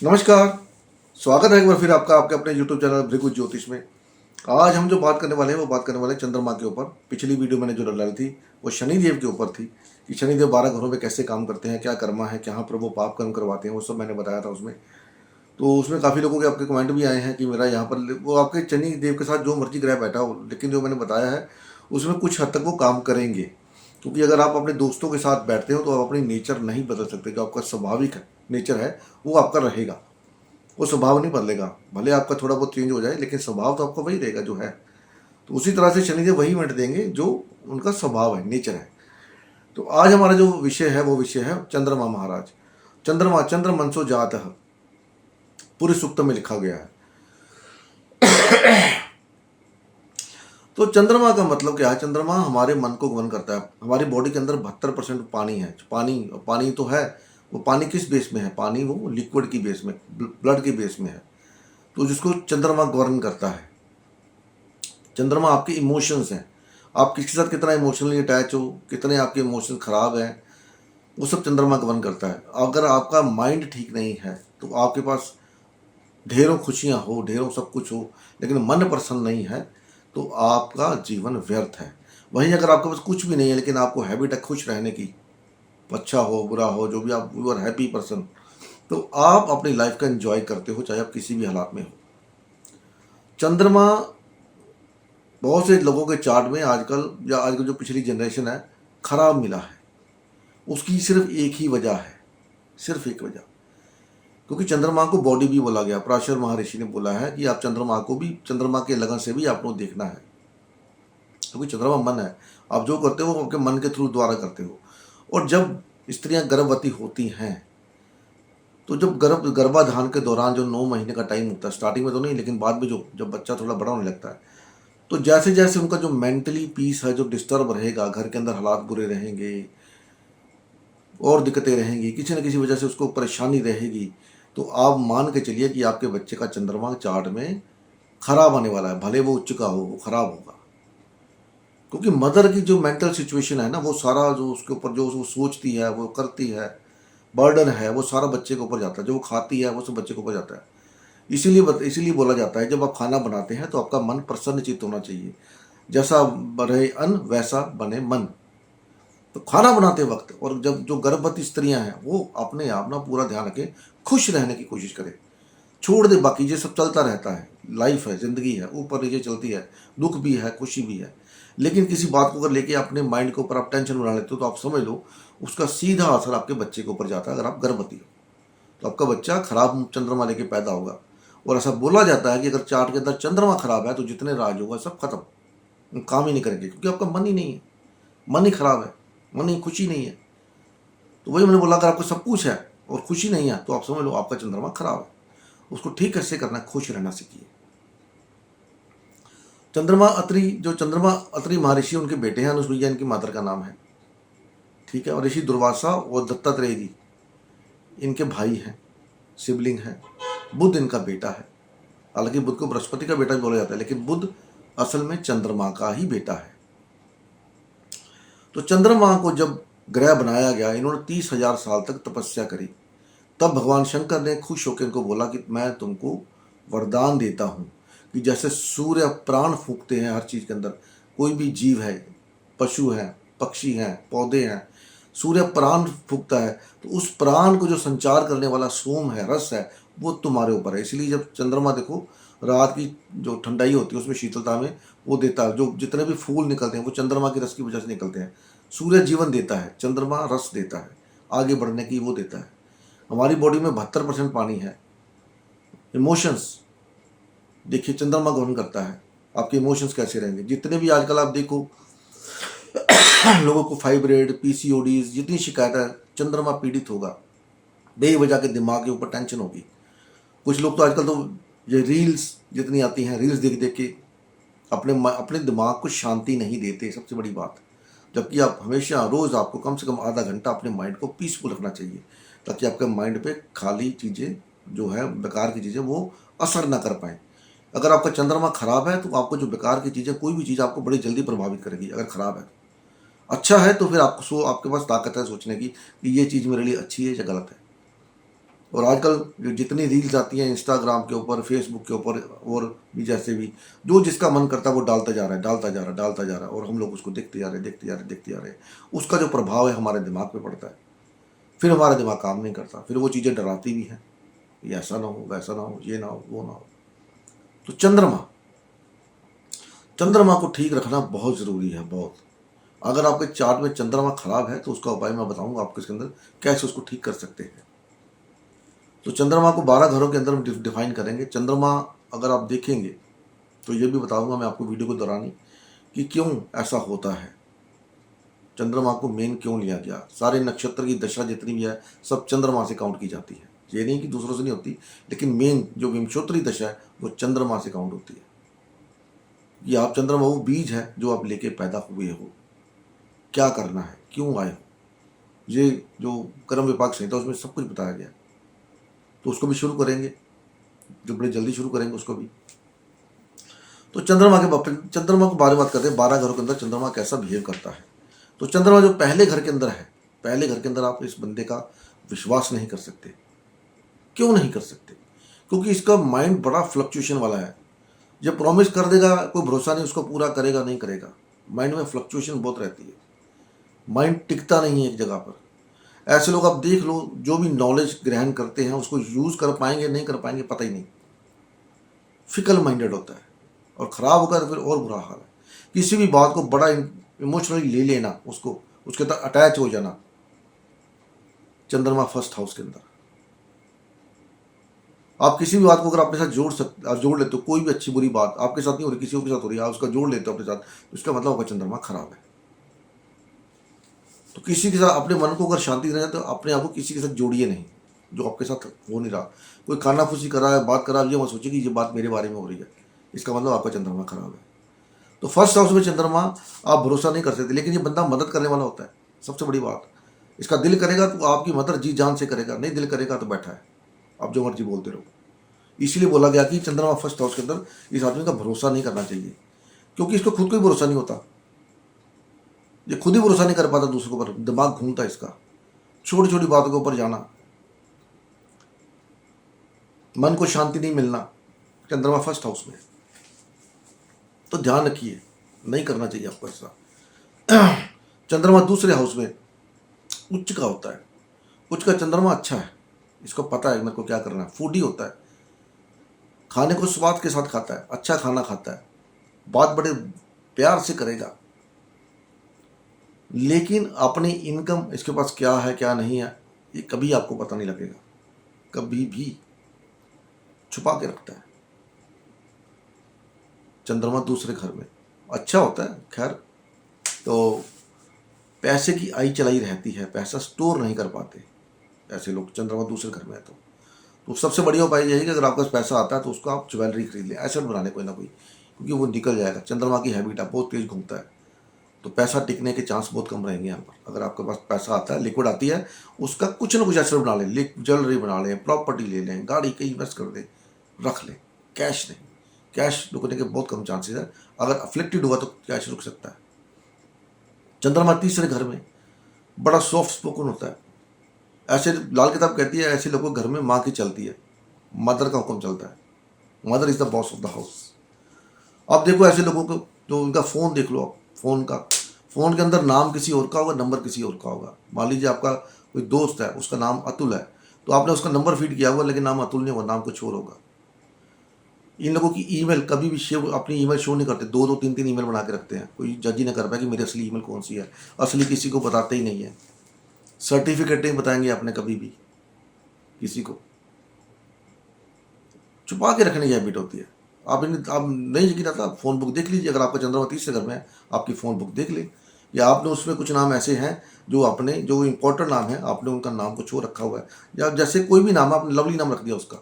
नमस्कार। स्वागत है एक बार फिर आपका आपके अपने YouTube चैनल भृगु ज्योतिष में। आज हम जो बात करने वाले हैं वो बात करने वाले हैं चंद्रमा के ऊपर। पिछली वीडियो मैंने जो डाली थी वो शनिदेव के ऊपर थी कि शनिदेव 12 घरों में कैसे काम करते हैं, क्या कर्मा है, कहाँ पर वो पाप कर्म करवाते हैं, वो सब मैंने बताया था उसमें। तो उसमें काफ़ी लोगों के आपके कमेंट भी आए हैं कि मेरा यहाँ पर वो आपके शनि देव के साथ जो मर्जी ग्रह बैठा हो, लेकिन जो मैंने बताया है उसमें कुछ हद तक वो काम करेंगे। क्योंकि अगर आप अपने दोस्तों के साथ बैठते हो तो आप अपनी नेचर नहीं बदल सकते। जो आपका स्वाभाविक नेचर है वो आपका रहेगा, वो स्वभाव नहीं बदलेगा। भले आपका थोड़ा बहुत चेंज हो जाए लेकिन स्वभाव तो आपका वही रहेगा जो है। तो उसी तरह से शनिदेव वही मिट देंगे जो उनका स्वभाव है, नेचर है। तो आज हमारा जो विषय है वो विषय है चंद्रमा महाराज। चंद्रमा चंद्र मनसो जात पूरे सूक्त में लिखा गया है। तो चंद्रमा का मतलब क्या है? चंद्रमा हमारे मन को गवर्न करता है। हमारी बॉडी के अंदर 72% पानी है। पानी पानी तो है, वो पानी किस बेस में है? पानी वो लिक्विड की बेस में, ब्लड की बेस में है। तो जिसको चंद्रमा गवर्न करता है। चंद्रमा आपके इमोशंस हैं। आप किसके साथ कितना इमोशनली अटैच हो, कितने आपके इमोशंस खराब हैं, वो सब चंद्रमा गवर्न करता है। अगर आपका माइंड ठीक नहीं है तो आपके पास ढेरों खुशियां हो, ढेरों सब कुछ हो, लेकिन मन प्रसन्न नहीं है तो आपका जीवन व्यर्थ है। वहीं अगर आपके पास कुछ भी नहीं है लेकिन आपको हैबिट है खुश रहने की, अच्छा हो बुरा हो जो भी, आप यू आर हैप्पी पर्सन, तो आप अपनी लाइफ का एंजॉय करते हो चाहे आप किसी भी हालात में हो। चंद्रमा बहुत से लोगों के चार्ट में आजकल या आजकल जो पिछली जनरेशन है खराब मिला है। उसकी सिर्फ एक ही वजह है, सिर्फ एक वजह, क्योंकि चंद्रमा को बॉडी भी बोला गया। पराशर महर्षि ने बोला है कि आप चंद्रमा को भी, चंद्रमा के लगन से भी आपको देखना है, क्योंकि चंद्रमा मन है। आप जो करते हो वो आपके मन के थ्रू द्वारा करते हो। और जब स्त्रियां गर्भवती होती हैं तो जब गर्भाधान के दौरान जो 9 महीने का टाइम होता है, स्टार्टिंग में तो नहीं लेकिन बाद में जो जब बच्चा थोड़ा बड़ा होने लगता है, तो जैसे जैसे उनका जो मेंटली पीस है जो डिस्टर्ब रहेगा, घर के अंदर हालात बुरे रहेंगे और दिक्कतें रहेंगी, किसी न किसी वजह से उसको परेशानी रहेगी, तो आप मान के चलिए कि आपके बच्चे का चंद्रमा चार्ट में खराब आने वाला है। भले वो उच्च का हो, वो खराब होगा। क्योंकि मदर की जो मेंटल सिचुएशन है ना, वो सारा जो उसके ऊपर जो वो सोचती है, वो करती है, बर्डन है, वो सारा बच्चे के ऊपर जाता है। जो वो खाती है वो सब बच्चे के ऊपर जाता है। इसीलिए बोला जाता है जब आप खाना बनाते हैं तो आपका मन प्रसन्न चित्त होना चाहिए। जैसा रहे अन्न वैसा बने मन। तो खाना बनाते वक्त और जब जो गर्भवती स्त्रियां हैं वो अपने आप ना पूरा ध्यान रखें, खुश रहने की कोशिश करें। छोड़ दे बाकी, ये सब चलता रहता है, लाइफ है, जिंदगी है, ऊपर नीचे चलती है, दुख भी है, खुशी भी है। लेकिन किसी बात को अगर लेके अपने माइंड के ऊपर आप टेंशन बना लेते हो तो आप समझ लो उसका सीधा असर आपके बच्चे के ऊपर जाता है। अगर आप गर्भवती हो तो आपका बच्चा खराब चंद्रमा लेके पैदा होगा। और ऐसा बोला जाता है कि अगर चार्ट के अंदर चंद्रमा खराब है तो जितने राज होगा सब खत्म, काम ही नहीं करेंगे, क्योंकि आपका मन ही नहीं है, मन ही खराब है, मन ही खुशी नहीं है। तो वही मैंने बोला, अगर आपको सब कुछ है और खुशी नहीं है तो आप समझ लो आपका चंद्रमा खराब है। उसको ठीक कैसे करना है? खुश रहना सीखिए। चंद्रमा अत्रि महर्षि उनके बेटे हैं, अनुसुईया इनकी माता का नाम है, ठीक है। और ऋषि दुर्वासा और दत्तात्रेय जी इनके भाई हैं, सिबलिंग हैं। बुध इनका बेटा है। हालांकि बुध को बृहस्पति का बेटा भी बोला जाता है, लेकिन बुध असल में चंद्रमा का ही बेटा है। तो चंद्रमा को जब ग्रह बनाया गया, इन्होंने 30,000 साल तक तपस्या करी। तब भगवान शंकर ने खुश होकर इनको बोला कि मैं तुमको वरदान देता हूँ कि जैसे सूर्य प्राण फूंकते हैं हर चीज़ के अंदर, कोई भी जीव है, पशु है, पक्षी हैं, पौधे हैं, सूर्य प्राण फूंकता है, तो उस प्राण को जो संचार करने वाला सोम है, रस है, वो तुम्हारे ऊपर है। इसलिए जब चंद्रमा देखो, रात की जो ठंडाई होती है उसमें शीतलता में वो देता है। जो जितने भी फूल निकलते हैं वो चंद्रमा की रस की वजह से निकलते हैं। सूर्य जीवन देता है, चंद्रमा रस देता है, आगे बढ़ने की वो देता है। हमारी बॉडी में 72% पानी है। इमोशंस देखिए चंद्रमा गवर्न करता है, आपके इमोशंस कैसे रहेंगे। जितने भी आजकल आप देखो लोगों को फाइब्रेड, पीसीओडीज, जितनी शिकायत है, चंद्रमा पीड़ित होगा। बेवजह के दिमाग के ऊपर टेंशन होगी। कुछ लोग तो आजकल तो ये रील्स जितनी आती हैं, रील्स देख देख के अपने दिमाग को शांति नहीं देते, सबसे बड़ी बात। जबकि आप हमेशा रोज़ आपको कम से कम आधा घंटा अपने माइंड को पीसफुल रखना चाहिए, ताकि आपके माइंड पे खाली चीज़ें जो है, बेकार की चीज़ें, वो असर ना कर पाएँ। अगर आपका चंद्रमा खराब है तो आपको जो बेकार की चीज़ें, कोई भी चीज़ आपको बड़ी जल्दी प्रभावित करेगी अगर खराब है। अच्छा है तो फिर आपके पास ताकत है सोचने की कि ये चीज़ मेरे लिए अच्छी है या गलत है। और आजकल जो जितनी रील्स आती हैं इंस्टाग्राम के ऊपर, फेसबुक के ऊपर, और भी जैसे भी जो जिसका मन करता है वो डालता जा रहा है, डालता जा रहा है, डालता जा रहा है, और हम लोग उसको देखते जा रहे हैं, देखते जा रहे हैं, देखते जा रहे हैं। उसका जो प्रभाव है हमारे दिमाग पे पड़ता है, फिर हमारा दिमाग काम नहीं करता, फिर वो चीज़ें डराती भी हैं, ये ऐसा ना हो, वैसा ना हो, ये ना हो, वो ना हो। तो चंद्रमा को ठीक रखना बहुत ज़रूरी है, बहुत। अगर आपके चार्ट में चंद्रमा खराब है तो उसका उपाय मैं बताऊंगा आपको इसके अंदर, कैसे उसको ठीक कर सकते हैं। तो चंद्रमा को 12 घरों के अंदर हम डिफाइन करेंगे। चंद्रमा अगर आप देखेंगे तो ये भी बताऊंगा मैं आपको वीडियो को दौरान कि क्यों ऐसा होता है, चंद्रमा को मेन क्यों लिया गया। सारे नक्षत्र की दशा जितनी भी है सब चंद्रमा से काउंट की जाती है, ये नहीं कि दूसरों से नहीं होती, लेकिन मेन जो विंशोत्तरी दशा है वो चंद्रमा से काउंट होती है। कि आप चंद्रमा वो बीज है जो आप लेके पैदा हुए हो, क्या करना है, क्यों आए हो, ये जो कर्म विपाक संहिता उसमें सब कुछ बताया गया। तो उसको भी शुरू करेंगे, जो बड़े जल्दी शुरू करेंगे उसको भी। तो चंद्रमा को बारे में बात करते हैं, 12 घरों के अंदर चंद्रमा कैसा बिहेव करता है। तो चंद्रमा जो पहले घर के अंदर है, पहले घर के अंदर आप इस बंदे का विश्वास नहीं कर सकते। क्यों नहीं कर सकते? क्योंकि इसका माइंड बड़ा फ्लक्चुएशन वाला है। जब प्रॉमिस कर देगा कोई भरोसा नहीं उसको पूरा करेगा नहीं करेगा, माइंड में फ्लक्चुएशन बहुत रहती है, माइंड टिकता नहीं है एक जगह पर। ऐसे लोग आप देख लो जो भी नॉलेज ग्रहण करते हैं उसको यूज़ कर पाएंगे नहीं कर पाएंगे पता ही नहीं, फिकल माइंडेड होता है, और ख़राब होगा तो फिर और बुरा हाल है। किसी भी बात को बड़ा इमोशनली ले लेना, उसको उसके तक अटैच हो जाना। चंद्रमा फर्स्ट हाउस के अंदर आप किसी भी बात को अगर अपने साथ जोड़ लेते हो, कोई भी अच्छी बुरी बात आपके साथ नहीं हो रही, किसी के साथ हो रही है, आप उसका जोड़ लेते हो अपने साथ, तो इसका मतलब आपका चंद्रमा खराब है। तो किसी के साथ अपने मन को अगर शांति देना है तो अपने आप को किसी के साथ जोड़िए नहीं जो आपके साथ हो नहीं रहा। कोई खानाफूसी कर रहा है, बात कर रहा है, ये मत सोचिए कि ये बात मेरे बारे में हो रही है, इसका मतलब आपका चंद्रमा खराब है। तो फर्स्ट हाउस में चंद्रमा आप भरोसा नहीं कर सकते, लेकिन ये बंदा मदद करने वाला होता है, सबसे बड़ी बात। इसका दिल करेगा तो आपकी मदद जी जान से करेगा, नहीं दिल करेगा तो बैठा है, आप जो मर्जी बोलते रहो। इसलिए बोला गया कि चंद्रमा फर्स्ट हाउस के अंदर इस आदमी का भरोसा नहीं करना चाहिए, क्योंकि इसको खुद को ही भरोसा नहीं होता, ये खुद ही भरोसा नहीं कर पाता दूसरों के ऊपर, दिमाग घूमता है इसका, छोटी छोटी बातों के ऊपर जाना, मन को शांति नहीं मिलना, चंद्रमा फर्स्ट हाउस में। तो ध्यान रखिए, नहीं करना चाहिए आपको ऐसा। चंद्रमा दूसरे हाउस में उच्च का होता है, उच्च का चंद्रमा अच्छा है, इसको पता है मेरे को क्या करना है, फूडी होता है, खाने को स्वाद के साथ खाता है, अच्छा खाना खाता है, बात बड़े प्यार से करेगा, लेकिन अपनी इनकम इसके पास क्या है क्या नहीं है ये कभी आपको पता नहीं लगेगा, कभी भी छुपा के रखता है। चंद्रमा दूसरे घर में अच्छा होता है, खैर तो पैसे की आई चलाई रहती है, पैसा स्टोर नहीं कर पाते ऐसे लोग, चंद्रमा दूसरे घर में है तो सबसे बढ़िया उपाय यही है कि अगर आपके पास पैसा आता है तो उसको आप ज्वेलरी खरीद लें, एसेट बना लें कोई ना कोई, क्योंकि वो निकल जाएगा। चंद्रमा की हैबिट है, बहुत तेज घूमता है, तो पैसा टिकने के चांस बहुत कम रहेंगे यहाँ पर। अगर आपके पास पैसा आता है, लिक्विड आती है, उसका कुछ ना कुछ एसेट बना लें, ज्वेलरी बना लें, प्रॉपर्टी ले लें, गाड़ी कहीं इन्वेस्ट कर दें, रख लें। कैश नहीं, कैश रुकने के बहुत कम चांसेस है, अगर अफ्लिक्टेड हुआ तो कैश रुक सकता है। चंद्रमा तीसरे घर में बड़ा सॉफ्ट स्पोकन होता है, ऐसे लाल किताब कहती है ऐसे लोगों के घर में माँ की चलती है, मदर का हुक्म चलता है, mother is the boss of the house. अब देखो ऐसे लोगों को जो उनका फ़ोन देख लो, फ़ोन के अंदर नाम किसी और का होगा, नंबर किसी और का होगा। मान लीजिए आपका कोई दोस्त है, उसका नाम अतुल है, तो आपने उसका नंबर फीड किया होगा लेकिन नाम अतुल नहीं होगा, नाम कुछ और होगा। इन लोगों की ईमेल कभी भी अपनी ईमेल शो नहीं करते, दो तीन ईमेल बना के रखते हैं, कोई जज ही नहीं कर पाया कि मेरी असली ईमेल कौन सी है, असली किसी को बताते ही नहीं है, सर्टिफिकेट नहीं बताएंगे आपने कभी भी किसी को, छुपा के रखने की हैबिट होती है। आप नहीं यकीन आता, फ़ोन बुक देख लीजिए, अगर आपका चंद्रमा तीसरे घर में है आपकी फ़ोन बुक देख ले, या आपने उसमें कुछ नाम ऐसे हैं जो आपने जो इम्पोर्टेंट नाम है आपने उनका नाम कुछ और रखा हुआ है, या जैसे कोई भी नाम आपने लवली नाम रख दिया उसका,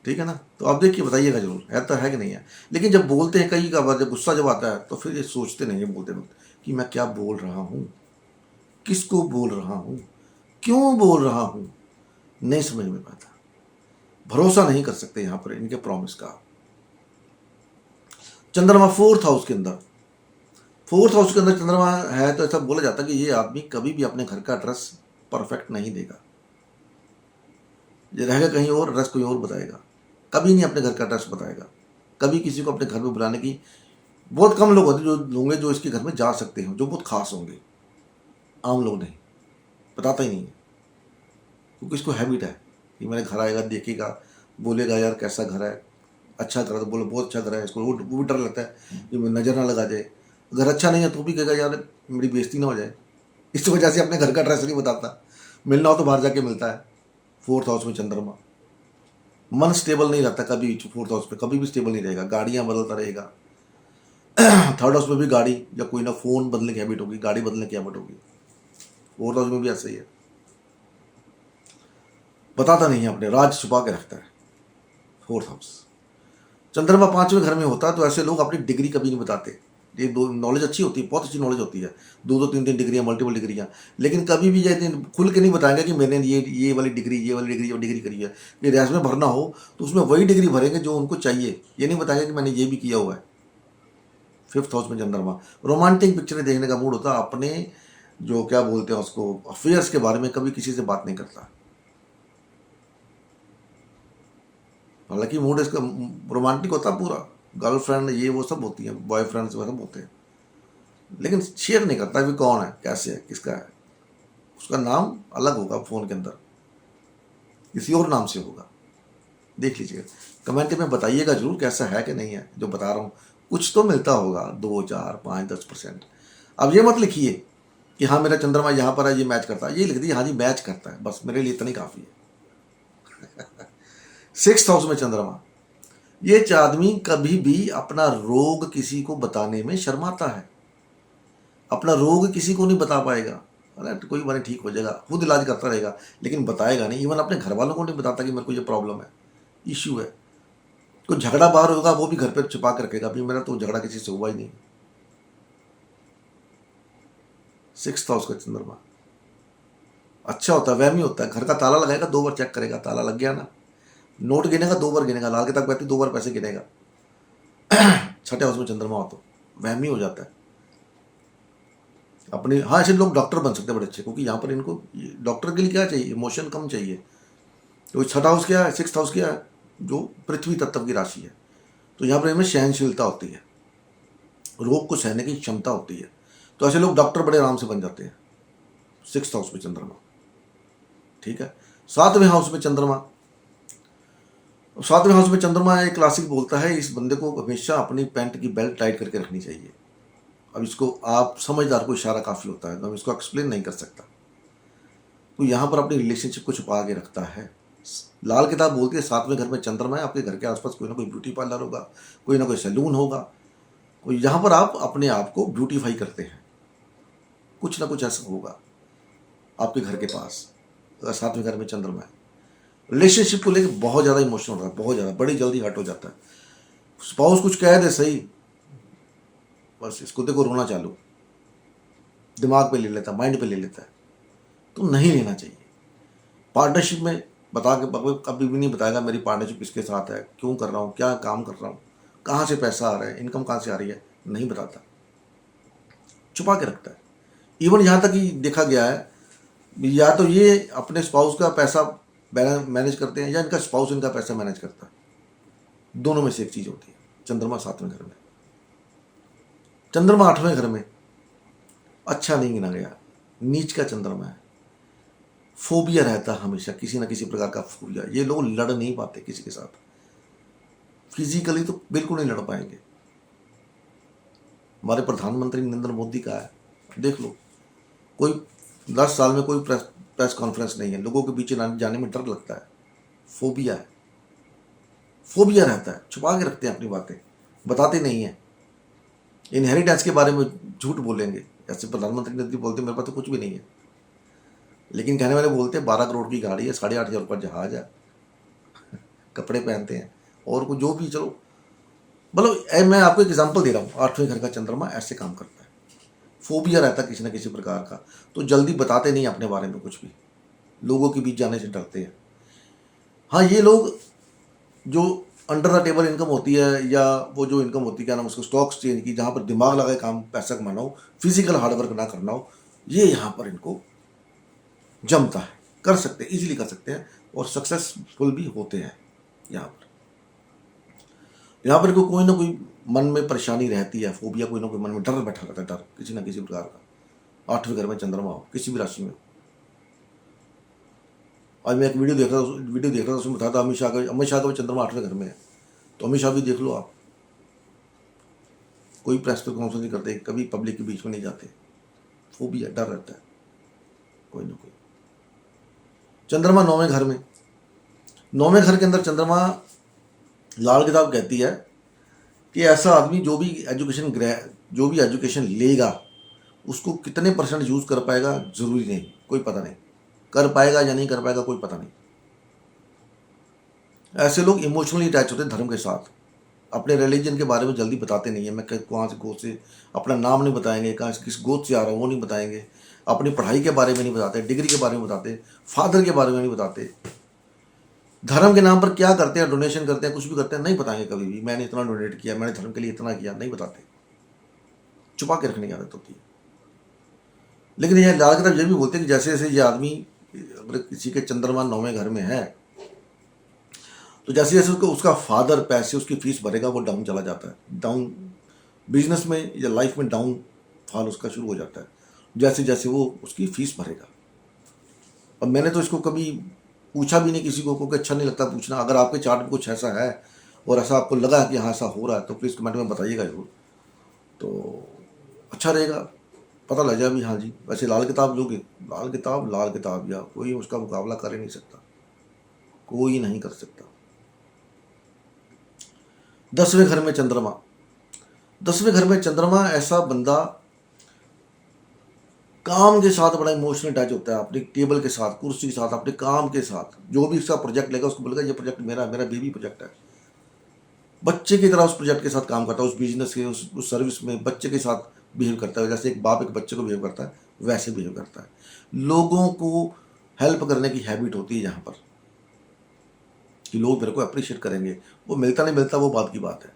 ठीक है ना। तो आप देखिए बताइएगा जरूर है तो है कि नहीं है। लेकिन जब बोलते हैं कई का बार जब गुस्सा जब आता है तो फिर ये सोचते नहीं है बोलते वक्त कि मैं क्या बोल रहा हूँ, किसको बोल रहा हूँ, क्यों बोल रहा हूँ, नहीं समझ में पाता, भरोसा नहीं कर सकते यहाँ पर इनके प्रॉमिस का। चंद्रमा फोर्थ हाउस के अंदर चंद्रमा है तो ऐसा बोला जाता है कि ये आदमी कभी भी अपने घर का एड्रेस परफेक्ट नहीं देगा, ये रहेगा कहीं और, एड्रेस कोई और बताएगा, कभी नहीं अपने घर का एड्रेस बताएगा, कभी किसी को अपने घर में बुलाने की, बहुत कम लोग होते जो होंगे जो इसके घर में जा सकते हैं, जो बहुत खास होंगे, आम लोग नहीं, बताता ही नहीं है, क्योंकि इसको हैबिट है कि मेरे घर आएगा, देखेगा, बोलेगा यार कैसा घर है, अच्छा घर है तो बोले बहुत अच्छा घर है, इसको वो भी डर लगता है कि नज़र ना लगा जाए, घर अच्छा नहीं है तो भी कहेगा यार मेरी बेइज्जती ना हो जाए, इस वजह से अपने घर का एड्रेस नहीं बताता, मिलना हो तो बाहर जाके मिलता है। फोर्थ हाउस में चंद्रमा, मन स्टेबल नहीं रहता कभी, फोर्थ हाउस में कभी भी स्टेबल नहीं रहेगा, गाड़ियां बदलता रहेगा। थर्ड हाउस में भी गाड़ी या कोई ना फोन बदलने की हैबिट होगी, गाड़ी बदलने की हैबिट होगी, फोर्थ हाउस में भी ऐसा ही है, बताता नहीं है, अपने राज छुपा के रखता है फोर्थ हाउस। चंद्रमा 5वें घर में होता है तो ऐसे लोग अपनी डिग्री कभी नहीं बताते, ये दो नॉलेज अच्छी होती है, बहुत अच्छी नॉलेज होती है, दो दो तीन तीन डिग्रियां, मल्टीपल डिग्रियां, लेकिन कभी भी ये खुल के नहीं बताएंगे कि मैंने ये वाली डिग्री, ये वाली डिग्री, ये डिग्री करी है। ये रेज्यूमे भरना हो तो उसमें वही डिग्री भरेंगे जो उनको चाहिए, ये नहीं बताएंगे कि मैंने ये भी किया हुआ है। फिफ्थ हाउस में चंद्रमा, रोमांटिक पिक्चरें देखने का मूड होता है, अपने जो क्या बोलते हैं उसको, अफेयर्स के बारे में कभी किसी से बात नहीं करता। हालांकि मूड इसका रोमांटिक होता पूरा, गर्लफ्रेंड ये वो सब होती है, बॉयफ्रेंड सब होते हैं, लेकिन शेयर नहीं करता भी कौन है, कैसे है, किसका है, उसका नाम अलग होगा फ़ोन के अंदर, किसी और नाम से होगा। देख लीजिएगा, कमेंट में बताइएगा जरूर कैसा है कि नहीं है जो बता रहा हूँ, कुछ तो मिलता होगा, 2 4 5 10%। अब ये मत लिखिए कि हाँ मेरा चंद्रमा यहाँ पर है, ये मैच करता है, ये लिख दीजिए हाँ जी मैच करता है, बस मेरे लिए इतना ही काफ़ी है। सिक्स्थ हाउस में चंद्रमा, ये आदमी कभी भी अपना रोग किसी को बताने में शर्माता है, अपना रोग किसी को नहीं बता पाएगा, अरे तो कोई बार ठीक हो जाएगा, खुद इलाज करता रहेगा, लेकिन बताएगा नहीं, इवन अपने घर वालों को नहीं बताता कि मेरे को ये प्रॉब्लम है, इश्यू है। कोई झगड़ा बाहर होगा वो भी घर पे छिपा के रखेगा, अभी मेरा तो झगड़ा किसी से हुआ ही नहीं। सिक्स्थ हाउस का चंद्रमा अच्छा होता है, वहमी होता है, घर का ताला लगाएगा 2 बार चेक करेगा, ताला लग गया ना, नोट गिनेगा 2 बार गिनेगा, लाल किताब कहती 2 बार पैसे गिनेगा। छठे हाउस में चंद्रमा हो तो वहमी हो जाता है अपने। हाँ ऐसे लोग डॉक्टर बन सकते हैं बड़े अच्छे, क्योंकि यहाँ पर इनको डॉक्टर के लिए क्या चाहिए, इमोशन कम चाहिए। तो छठा हाउस क्या है, सिक्स्थ हाउस क्या है, जो पृथ्वी तत्व की राशि है, तो यहाँ पर इनमें सहनशीलता होती है, रोग को सहने की क्षमता होती है, तो ऐसे लोग डॉक्टर बड़े आराम से बन जाते हैं। सिक्स्थ हाउस में चंद्रमा, ठीक है। सातवें हाउस में चंद्रमा, सातवें हाउस में चंद्रमा एक क्लासिक बोलता है इस बंदे को हमेशा अपनी पैंट की बेल्ट टाइट करके रखनी चाहिए। अब इसको आप समझदार को इशारा काफ़ी होता है, तो हम इसको एक्सप्लेन नहीं कर सकता, तो यहाँ पर अपनी रिलेशनशिप को छुपा के रखता है। लाल किताब बोलती है 7वें घर में चंद्रमा है, आपके घर के आसपास कोई ना कोई ब्यूटी पार्लर होगा, कोई ना कोई सैलून होगा, तो यहाँ पर आप अपने आप को ब्यूटीफाई करते हैं, कुछ ना कुछ ऐसा होगा आपके घर के पास, अगर 7वें घर में चंद्रमा है। रिलेशनशिप को लेकर बहुत ज़्यादा इमोशनल होता है, बहुत ज़्यादा, बड़ी जल्दी हर्ट हो जाता है। स्पाउस कुछ कह दे सही, बस इसको देखो रोना चालू, दिमाग पे ले लेता है, माइंड पे ले लेता है, तो नहीं लेना चाहिए। पार्टनरशिप में बता के कभी भी नहीं बताएगा मेरी पार्टनरशिप किसके साथ है, क्यों कर रहा हूँ, क्या काम कर रहा हूँ, कहाँ से पैसा आ रहा है, इनकम कहाँ से आ रही है, नहीं बताता, छुपा के रखता है। इवन यहाँ तक कि देखा गया है, या तो ये अपने स्पाउस का पैसा मैनेज करते हैं या इनका स्पाउस इनका पैसा मैनेज करता है, दोनों में से एक चीज़ होती है। चंद्रमा 7वें घर में, चंद्रमा 8वें घर में अच्छा नहीं गिना गया, नीच का चंद्रमा है, फोबिया रहता है हमेशा, किसी ना किसी प्रकार का फोबिया, ये लोग लड़ नहीं पाते किसी के साथ, फिजिकली तो बिल्कुल नहीं लड़ पाएंगे। हमारे प्रधानमंत्री नरेंद्र मोदी का है, देख लो, कोई 10 साल में कोई प्रेस कॉन्फ्रेंस नहीं है, लोगों के बीच जाने में डर लगता है, फोबिया है, फोबिया रहता है, छुपा के रखते हैं अपनी बातें, बताते नहीं है। इनहेरिटेंस के बारे में झूठ बोलेंगे, ऐसे प्रधानमंत्री नरेंद्र बोलते मेरे पास तो कुछ भी नहीं है, लेकिन कहने वाले बोलते हैं 12 करोड़ की गाड़ी है, 8,500 रुपये जहाज है, कपड़े पहनते हैं, और कुछ जो भी, चलो मतलब मैं आपको एक एग्जांपल दे रहा हूँ, 8वें घर का चंद्रमा ऐसे काम करता है, फोबिया रहता है किसी न किसी प्रकार का, तो जल्दी बताते नहीं अपने बारे में कुछ भी, लोगों के बीच जाने से डरते हैं। हाँ ये लोग जो अंडर द टेबल इनकम होती है, या वो जो इनकम होती है क्या नाम उसको, स्टॉक एक्सचेंज की, जहाँ पर दिमाग लगाए काम पैसा कमाना हो, फिजिकल हार्डवर्क ना करना हो, ये यहाँ पर इनको जमता है। कर सकते हैं, इजीली कर सकते हैं और सक्सेसफुल भी होते हैं। यहाँ पर कोई ना कोई मन में परेशानी रहती है, फोबिया, कोई ना कोई मन में डर बैठा रहता है, डर किसी ना किसी प्रकार का। 8वें घर में चंद्रमा हो किसी भी राशि में। आज मैं एक वीडियो देख रहा था, उसमें बताया था अमित शाह का चंद्रमा 8वें घर में है। तो अमित शाह भी देख लो आप, कोई प्रेस कॉन्फ्रेंस नहीं करते, कभी पब्लिक के बीच में नहीं जाते, फोबिया, डर रहता है कोई ना कोई। चंद्रमा 9वें घर में, 9वें घर के अंदर चंद्रमा, लाल किताब कहती है कि ऐसा आदमी जो भी एजुकेशन लेगा उसको कितने % यूज कर पाएगा जरूरी नहीं, कोई पता नहीं, कर पाएगा या नहीं कर पाएगा कोई पता नहीं। ऐसे लोग इमोशनली अटैच होते हैं धर्म के साथ, अपने रिलीजन के बारे में जल्दी बताते नहीं है। मैं कहाँ से गोद से, अपना नाम नहीं बताएंगे, कहाँ से किस गोद से आ रहा हूँ वो नहीं बताएंगे, अपनी पढ़ाई के बारे में नहीं बताते, डिग्री के बारे में बताते, फादर के बारे में नहीं बताते, धर्म के नाम पर क्या करते हैं, डोनेशन करते हैं, कुछ भी करते हैं, नहीं बताएंगे कभी भी। मैंने इतना डोनेट किया, मैंने धर्म के लिए इतना किया, नहीं बताते, छुपा के रखने की आदत होती है। लेकिन यह लाल किताब ये भी बोलते हैं कि जैसे जैसे ये आदमी, अगर किसी के चंद्रमा 9वें घर में है तो जैसे जैसे उसका फादर पैसे, उसकी फीस भरेगा, वो डाउन चला जाता है, डाउन बिजनेस में या लाइफ में डाउन फॉल उसका शुरू हो जाता है जैसे जैसे वो उसकी फीस भरेगा। अब मैंने तो इसको कभी पूछा भी नहीं किसी को, क्योंकि अच्छा नहीं लगता पूछना। अगर आपके चार्ट में कुछ ऐसा है और ऐसा आपको लगा कि हाँ ऐसा हो रहा है तो प्लीज़ कमेंट में बताइएगा जरूर, तो अच्छा रहेगा, पता लग जाए भी हाँ जी। वैसे लाल किताब लोगे, लाल किताब या कोई उसका मुकाबला कर ही नहीं सकता, कोई नहीं कर सकता। 10वें घर में चंद्रमा, 10वें घर में चंद्रमा ऐसा बंदा काम के साथ बड़ा इमोशनल अटैच होता है, अपनी टेबल के साथ, कुर्सी के साथ, अपने काम के साथ। जो भी इसका प्रोजेक्ट लेगा उसको बोलेगा ये प्रोजेक्ट मेरा बेबी प्रोजेक्ट है। बच्चे की तरह उस प्रोजेक्ट के साथ काम करता है, उस बिजनेस के, उस सर्विस में बच्चे के साथ बिहेव करता है। जैसे एक बाप एक बच्चे को बिहेव करता है वैसे बिहेव करता है। लोगों को हेल्प करने की हैबिट होती है यहाँ पर, कि लोग मेरे को अप्रिशिएट करेंगे। वो मिलता नहीं मिलता वो बात की बात है,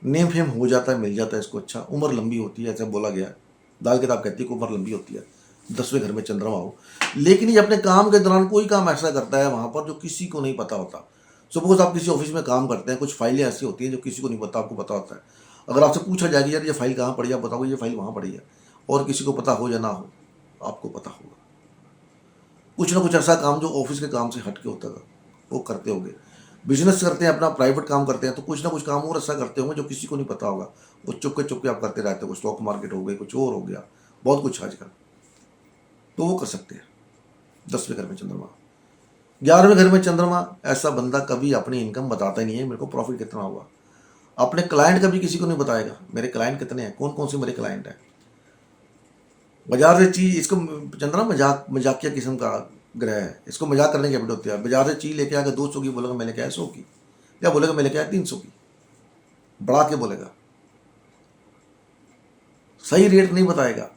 नेम फेम हो जाता है, मिल जाता है इसको, अच्छा उम्र लंबी होती है, ऐसा बोला गया है। लाल किताब कहती है कि उम्र लंबी होती है 10वें घर में चंद्रमा हो। लेकिन ये अपने काम के दौरान कोई काम ऐसा करता है वहाँ पर जो किसी को नहीं पता होता। सपोज आप किसी ऑफिस में काम करते हैं, कुछ फाइलें ऐसी होती हैं जो किसी को नहीं पता, आपको पता होता है। अगर आपसे पूछा जाएगा यार ये फाइल कहाँ पड़ी है, आप बताओगे ये फाइल वहाँ पड़ी है, और किसी को पता हो या ना हो आपको पता होगा। कुछ ना कुछ ऐसा काम जो ऑफिस के काम से हट के होता था वो करते होंगे। बिजनेस करते हैं, अपना प्राइवेट काम करते हैं, तो कुछ ना कुछ काम और ऐसा करते होंगे जो किसी को नहीं पता होगा। वो चुपके आप करते रहते हो, स्टॉक मार्केट हो गई, कुछ और हो गया, बहुत कुछ आजकल, तो वो कर सकते हैं 10वें घर में चंद्रमा। 11वें घर में चंद्रमा ऐसा बंदा कभी अपनी इनकम बताता ही नहीं है, मेरे को प्रॉफिट कितना हुआ। अपने क्लाइंट कभी किसी को नहीं बताएगा, मेरे क्लाइंट कितने हैं, कौन कौन से मेरे क्लाइंट हैं। बाजार से चीज, इसको चंद्रमा मजाकिया किस्म का ग्रह है, इसको मजाक करने की हैबिट होती है। बाजार से चीज लेके आकर 200 की बोलेगा मैंने क्या है 100 की, या बोलेगा मैंने क्या है 300 की, बढ़ा के बोलेगा, सही रेट नहीं बताएगा।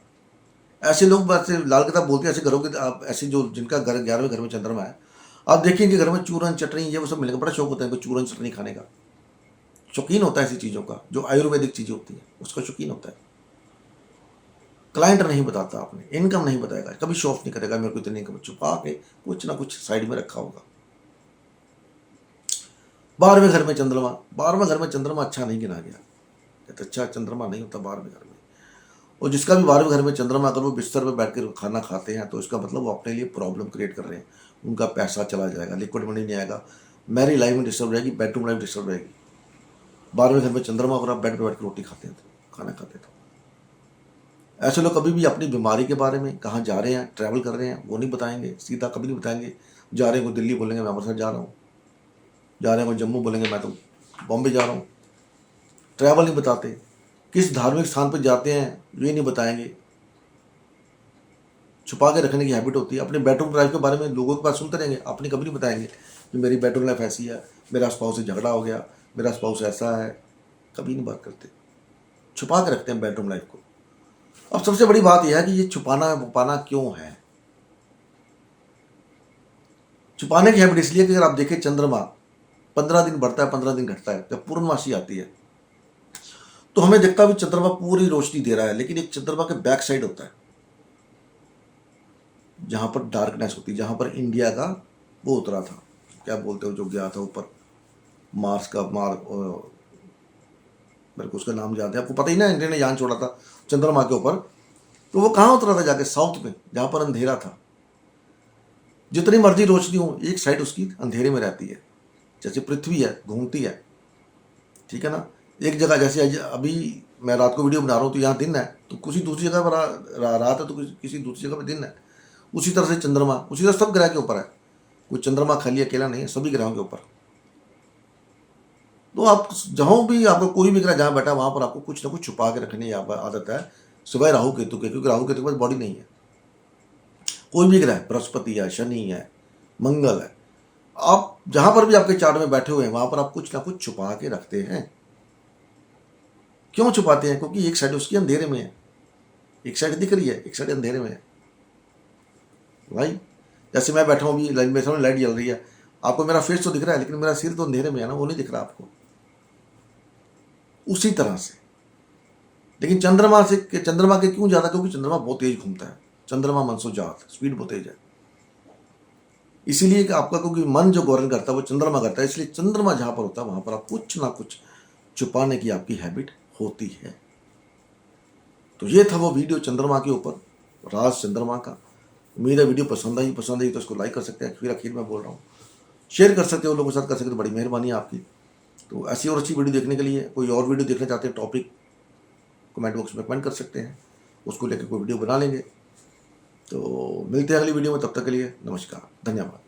ऐसे लोग वैसे लाल किताब बोलते हैं, ऐसे घरों के आप ऐसे जो जिनका घर 11वें घर में चंद्रमा है, आप देखेंगे घर में चूरन चटनी ये वो सब मिलेगा, बड़ा शौक होता है चूरन चटनी खाने का, शौकीन होता है ऐसी चीज़ों का, जो आयुर्वेदिक चीज़ें होती हैं उसका शौकीन होता है। क्लाइंट नहीं बताता, आपने इनकम नहीं बताएगा, कभी शो ऑफ नहीं करेगा मेरे को इतनी इनकम, छुपा के कुछ ना कुछ साइड में रखा होगा। 12वें घर में चंद्रमा, 12वें घर में चंद्रमा अच्छा नहीं गिना गया, तो अच्छा चंद्रमा नहीं होता 12वें घर में। और जिसका भी 12वें घर में चंद्रमा, अगर वो बिस्तर पर बैठ कर खाना खाते हैं तो इसका मतलब वो अपने लिए प्रॉब्लम क्रिएट कर रहे हैं, उनका पैसा चला जाएगा, लिक्विड मनी नहीं आएगा, मैरिज लाइफ में डिस्टर्ब रहेगी, बेडरूम लाइफ डिस्टर्ब रहेगी। 12वें घर में चंद्रमा, अगर आप बेड पर बैठ कर रोटी खाते हैं तो, खाना खाते हैं तो, ऐसे लोग कभी भी अपनी बीमारी के बारे में, कहाँ जा रहे हैं, ट्रैवल कर रहे हैं, वो नहीं बताएंगे, सीधा कभी नहीं बताएंगे। जा रहे हैं को दिल्ली बोलेंगे मैं अमृतसर जा रहा हूँ, जा रहे हैं को जम्मू बोलेंगे मैं तो बॉम्बे जा रहा हूँ, ट्रैवल नहीं बताते। किस धार्मिक स्थान पर जाते हैं ये नहीं बताएंगे, छुपा के रखने की हैबिट होती है। अपने बेडरूम लाइफ के बारे में लोगों के पास सुनते रहेंगे, अपनी कभी नहीं बताएंगे कि मेरी बेडरूम लाइफ ऐसी है, मेरा स्पाउस से झगड़ा हो गया, मेरा स्पाउस ऐसा है, कभी नहीं बात करते, छुपा के रखते हैं बेडरूम लाइफ को। अब सबसे बड़ी बात यह है कि ये छुपाना क्यों है। छुपाने की हैबिट इसलिए कि अगर आप देखें चंद्रमा 15 दिन बढ़ता है, 15 दिन घटता है, जब पूर्णमासी आती है तो हमें दिखता है चंद्रमा पूरी रोशनी दे रहा है, लेकिन एक चंद्रमा के बैक साइड होता है, जहाँ पर डार्कनेस होती, जहाँ पर इंडिया का वो उतरा था, क्या बोलते हो, जो गया था ऊपर मार्स का मेरे को उसका नाम याद है, आपको पता ही ना, इंडिया ने यान छोड़ा था चंद्रमा के ऊपर, तो वो कहाँ उतरा था जाके, साउथ में, जहाँ पर अंधेरा था। जितनी मर्जी रोशनी हो, एक साइड उसकी अंधेरे में रहती है, जैसे पृथ्वी है घूमती है, ठीक है ना। एक जगह जैसे अभी मैं रात को वीडियो बना रहा हूँ तो यहाँ दिन है, तो किसी दूसरी जगह पर रात है, तो किसी दूसरी जगह पर दिन है। उसी तरह से चंद्रमा, उसी तरह सब ग्रह के ऊपर है, कोई चंद्रमा खाली अकेला नहीं है, सभी ग्रहों के ऊपर। तो आप जहाँ भी आपको कोई भी ग्रह जहाँ बैठा वहाँ पर आपको कुछ ना कुछ छुपा के रखने की आदत है, सिवाय राहु केतु के, क्योंकि राहु केतु के पास बॉडी नहीं है। कोई भी ग्रह, बृहस्पति है, शनि है, मंगल है, आप जहां पर भी आपके चार्ट में बैठे हुए हैं वहां पर आप कुछ ना कुछ छुपा के रखते हैं। क्यों छुपाते हैं? क्योंकि एक साइड उसकी अंधेरे में है, एक साइड दिख रही है, एक साइड अंधेरे में है भाई। जैसे मैं बैठा हूँ अभी, मेरे सामने लाइट जल रही है, आपको मेरा फेस तो दिख रहा है, लेकिन मेरा सिर तो अंधेरे में है ना, वो नहीं दिख रहा आपको। उसी तरह से लेकिन चंद्रमा के क्यों ज्यादा? क्योंकि चंद्रमा बहुत तेज घूमता है, चंद्रमा मनसोजात, स्पीड बहुत तेज है। इसीलिए कि आपका, क्योंकि मन जो गवर्न करता है वो चंद्रमा करता है, इसलिए चंद्रमा जहां पर होता है वहां पर आप कुछ ना कुछ छुपाने की आपकी हैबिट होती है। तो ये था वो वीडियो चंद्रमा के ऊपर, राज चंद्रमा का। उम्मीद है वीडियो पसंद आई तो इसको लाइक कर सकते हैं, फिर आखिर में बोल रहा हूँ शेयर कर सकते हो, लोगों के साथ कर सकते हो, बड़ी मेहरबानी है आपकी। तो ऐसी और अच्छी वीडियो देखने के लिए, कोई और वीडियो देखना चाहते हैं, टॉपिक कमेंट बॉक्स में कमेंट कर सकते हैं, उसको लेकर कोई वीडियो बना लेंगे। तो मिलते हैं अगली वीडियो में, तब तक के लिए नमस्कार, धन्यवाद।